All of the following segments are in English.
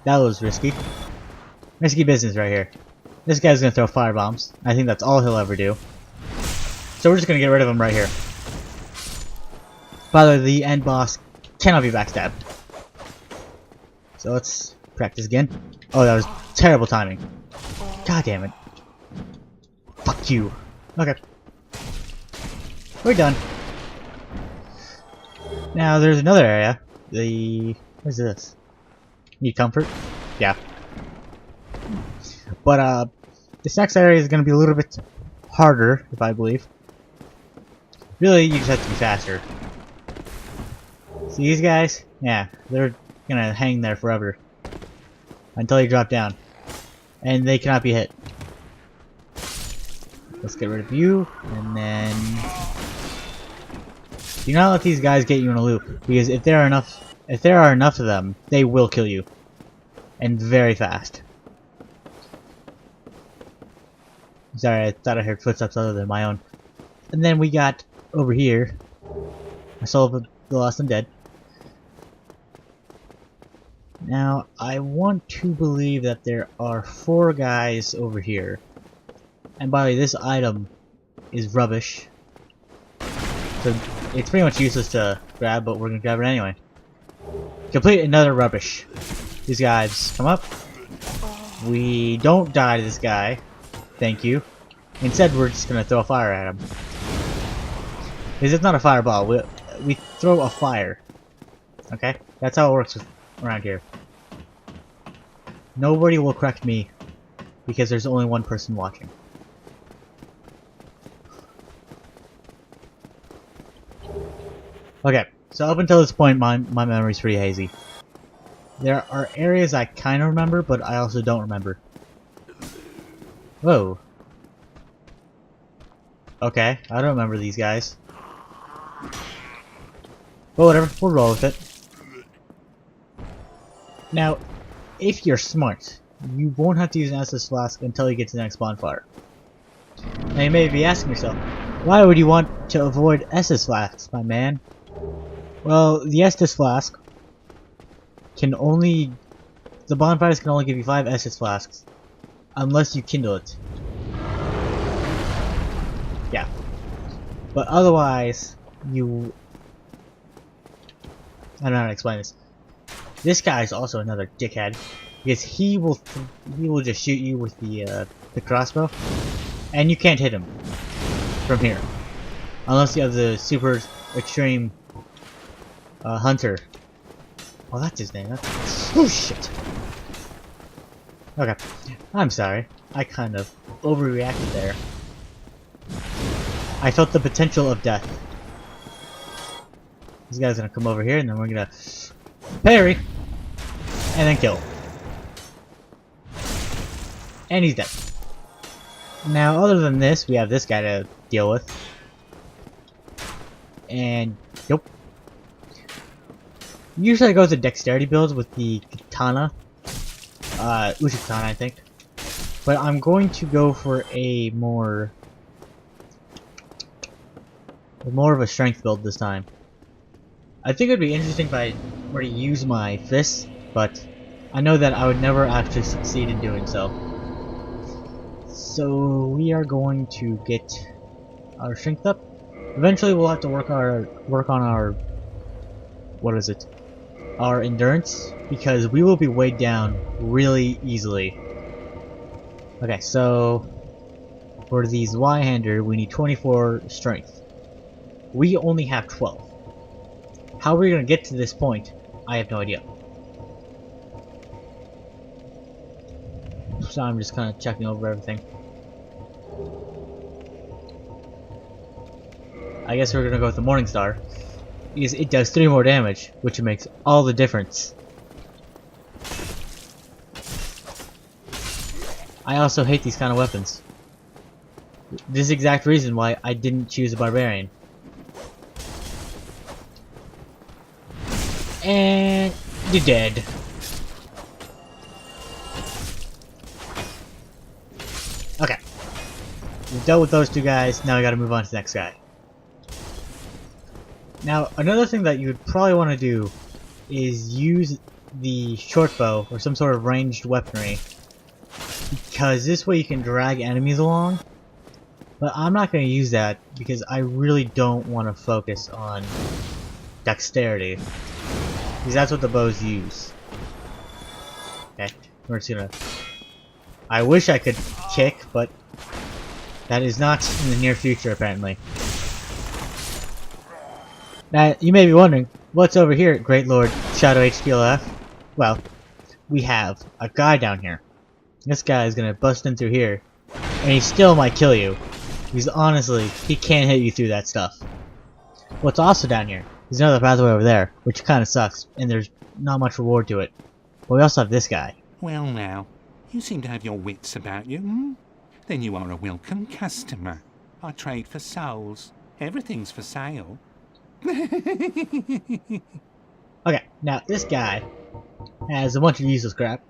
That was risky. Risky business right here. This guy's gonna throw firebombs. I think that's all he'll ever do. So we're just gonna get rid of him right here. By the way, the end boss cannot be backstabbed. So let's practice again. Oh, that was terrible timing. God damn it. Fuck you. Okay. We're done. Now there's another area. What is this? Need comfort? Yeah. But this next area is gonna be a little bit harder, if I believe. Really, you just have to be faster. See these guys? Yeah, they're gonna hang there forever. Until you drop down. And they cannot be hit. Let's get rid of you, and then... Do not let these guys get you in a loop, because if there are enough of them, they will kill you. And very fast. Sorry, I thought I heard footsteps other than my own. And then we got over here, I saw the Lost Undead. Now, I want to believe that there are 4 guys over here. And by the way, this item is rubbish. So it's pretty much useless to grab, but we're gonna grab it anyway. Complete another rubbish. These guys come up. We don't die to this guy. Thank you. Instead, we're just gonna throw a fire at him. Because it's not a fireball. We throw a fire. Okay? That's how it works around here. Nobody will correct me because there's only one person watching. Okay, so up until this point, my memory's pretty hazy. There are areas I kind of remember, but I also don't remember. Whoa. Okay, I don't remember these guys. But whatever, we'll roll with it. Now, if you're smart, you won't have to use an Estus Flask until you get to the next bonfire. Now you may be asking yourself, why would you want to avoid Estus Flasks, my man? Well, the Estus Flask can only... The bonfires can only give you 5 Estus Flasks, unless you kindle it. Yeah. But otherwise, you... I don't know how to explain this. This guy is also another dickhead, because he will just shoot you with the crossbow, and you can't hit him from here, unless you have the super extreme hunter. Oh, that's his name. Oh shit. Okay, I'm sorry. I kind of overreacted there. I felt the potential of death. This guy's gonna come over here, and then we're gonna parry, and then kill. And he's dead. Now, other than this, we have this guy to deal with. And, nope. Usually I go to dexterity builds with the katana. Uchi-katana, I think. But I'm going to go for a more of a strength build this time. I think it would be interesting if I were to use my fists, but I know that I would never actually succeed in doing so. So we are going to get our strength up. Eventually we'll have to work on our what is it? Our endurance, because we will be weighed down really easily. Okay, so for these Y-hander we need 24 strength. We only have 12. How we're gonna get to this point, I have no idea. So I'm just kind of checking over everything. I guess we're gonna go with the Morningstar, because it does 3 more damage, which makes all the difference. I also hate these kind of weapons. This is the exact reason why I didn't choose a Barbarian. And you're dead. Okay. We've dealt with those 2 guys, now we gotta move on to the next guy. Now, another thing that you would probably want to do is use the short bow or some sort of ranged weaponry, because this way you can drag enemies along. But I'm not going to use that because I really don't want to focus on dexterity, because that's what the bows use. Okay, we're just gonna... I wish I could kick, but that is not in the near future, apparently. Now, you may be wondering, what's over here, Great Lord Shadow HTLF? Well, we have a guy down here. This guy is gonna bust in through here, and he still might kill you. Because honestly, he can't hit you through that stuff. What's also down here is another pathway over there, which kinda sucks, and there's not much reward to it. But we also have this guy. Well now, you seem to have your wits about you, hmm? Then you are a welcome customer. I trade for souls. Everything's for sale. Okay, now this guy has a bunch of useless crap.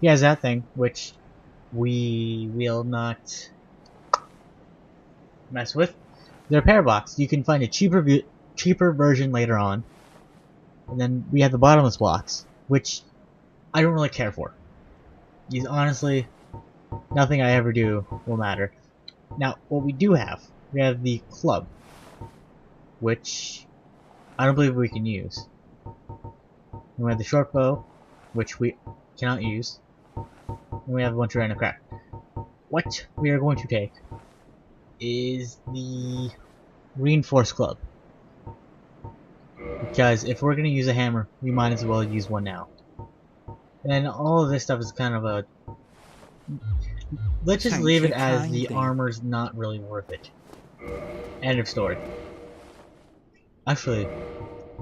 He has that thing, which we will not mess with. The repair box, you can find a cheaper version later on. And then we have the bottomless blocks, which I don't really care for. These, honestly, nothing I ever do will matter. Now, what we do have, we have the club, which I don't believe we can use. And we have the short bow, which we cannot use. And we have a bunch of random crap. What we are going to take is the reinforced club. Because if we're going to use a hammer, we might as well use one now. And all of this stuff is kind of a... Let's just leave it as the armor's not really worth it. End of story. Actually,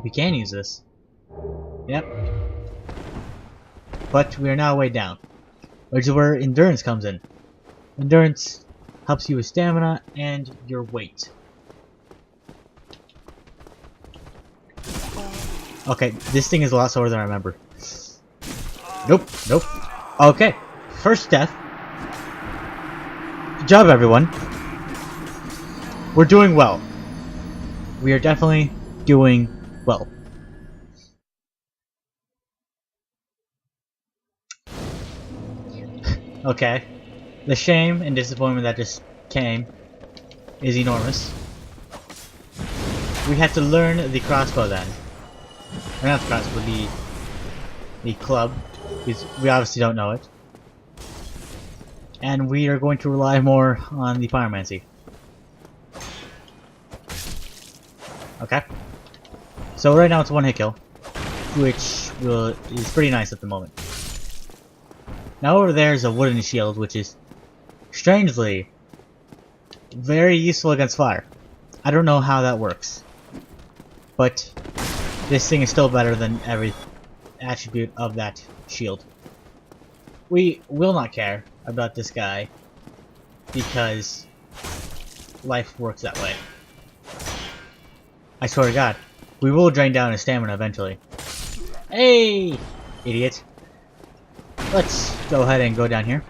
we can use this. Yep. But we are now way down, which is where endurance comes in. Endurance helps you with stamina and your weight. Okay, this thing is a lot slower than I remember. Nope, nope. Okay, first death. Good job, everyone. We're doing well. We are definitely doing well. Okay. The shame and disappointment that just came is enormous. We had to learn the crossbow then. Or not the crossbow, the club. Because we obviously don't know it. And we are going to rely more on the pyromancy. Okay. So right now it's one hit kill, which is pretty nice at the moment. Now over there is a wooden shield, which is strangely very useful against fire. I don't know how that works, but this thing is still better than every attribute of that shield. We will not care about this guy because life works that way. I swear to God, we will drain down his stamina eventually. Hey, idiot! Let's go ahead and go down here,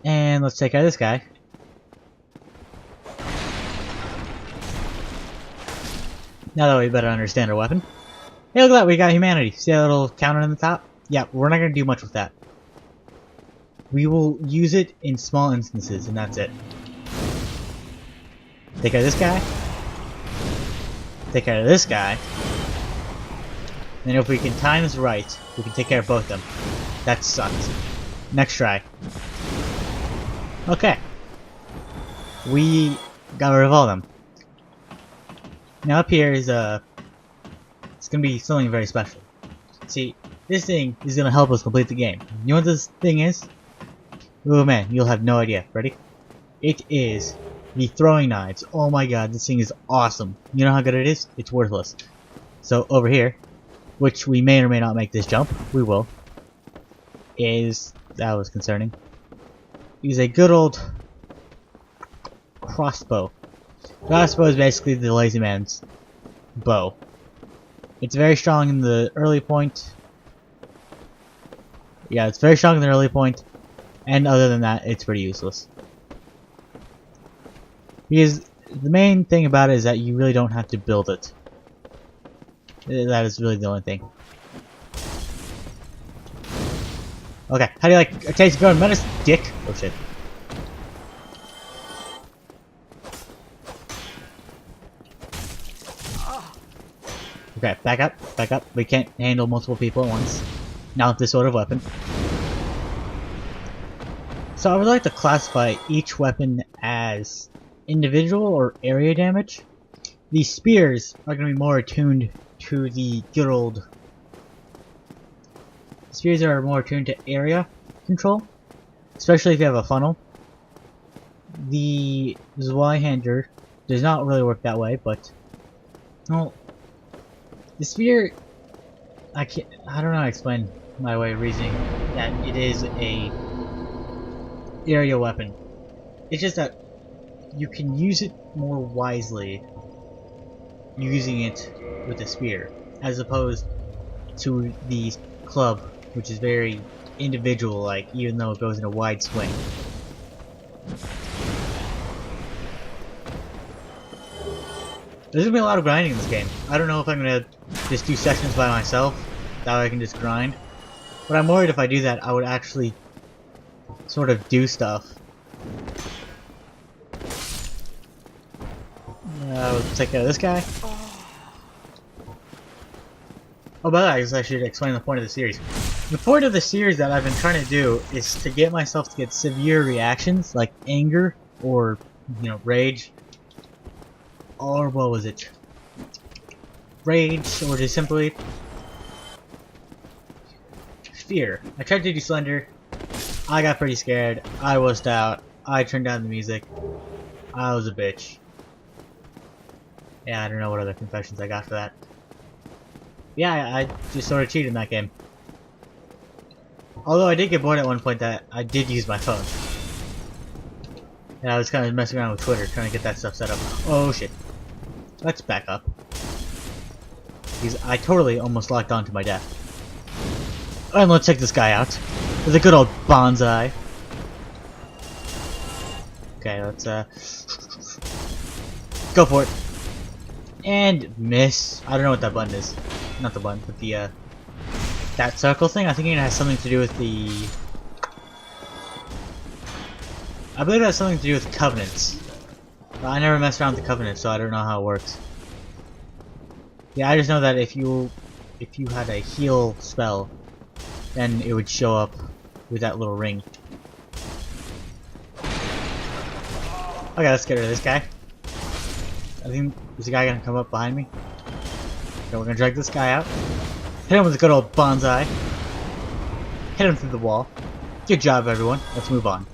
and let's take out this guy. Now that we better understand our weapon. Hey, look at that! We got humanity. See that little counter in the top? Yeah, we're not gonna do much with that. We will use it in small instances, and that's it. Take out this guy. Take care of this guy. And if we can time this right, we can take care of both of them. That sucks. Next try. Okay. We got rid of all of them. Now up here is it's gonna be something very special. See, this thing is gonna help us complete the game. You know what this thing is? Oh man, you'll have no idea. Ready? It is the throwing knives. Oh my god, this thing is awesome. You know how good it is? It's worthless. So over here, which we may or may not make this jump, we will, that was concerning, use a good old crossbow. Crossbow is basically the lazy man's bow. It's very strong in the early point. Yeah, it's very strong in the early point, and other than that, it's pretty useless. Because the main thing about it is that you really don't have to build it. That is really the only thing. Okay, how do you like a taste of your own menace, dick? Oh shit. Okay, back up, back up. We can't handle multiple people at once. Not with this sort of weapon. So I would like to classify each weapon as individual or area damage. These spears are going to be more attuned to the good old... Spears are more attuned to area control, especially if you have a funnel. The Zweihander does not really work that way, but... Well, the spear... I don't know how to explain my way of reasoning that it is a area weapon. It's just that you can use it more wisely using it with a spear, as opposed to the club, which is very individual-like, even though it goes in a wide swing. There's gonna be a lot of grinding in this game. I don't know if I'm gonna just do sessions by myself, that way I can just grind. But I'm worried if I do that, I would actually sort of do stuff. Let's take care of this guy. Oh, by the way, I guess I should explain the point of the series. The point of the series that I've been trying to do is to get myself to get severe reactions, like anger, or, you know, rage. Or what was it? Rage, or just simply fear. I tried to do Slender. I got pretty scared. I wussed out. I turned down the music. I was a bitch. Yeah, I don't know what other confessions I got for that. Yeah, I just sort of cheated in that game. Although I did get bored at one point that I did use my phone. And I was kind of messing around with Twitter, trying to get that stuff set up. Oh shit. Let's back up. Because I totally almost locked on to my death. And let's take this guy out. With a good old bonsai. Okay, let's go for it. And miss. I don't know what that button is. Not the button, but the that circle thing. I think it has something to do with the... I believe it has something to do with covenants. But I never messed around with the covenants, so I don't know how it works. Yeah, I just know that if you had a heal spell, then it would show up with that little ring. Okay, let's get rid of this guy. I think, is the guy gonna come up behind me? Okay, we're gonna drag this guy out. Hit him with a good old bonsai. Hit him through the wall. Good job, everyone. Let's move on.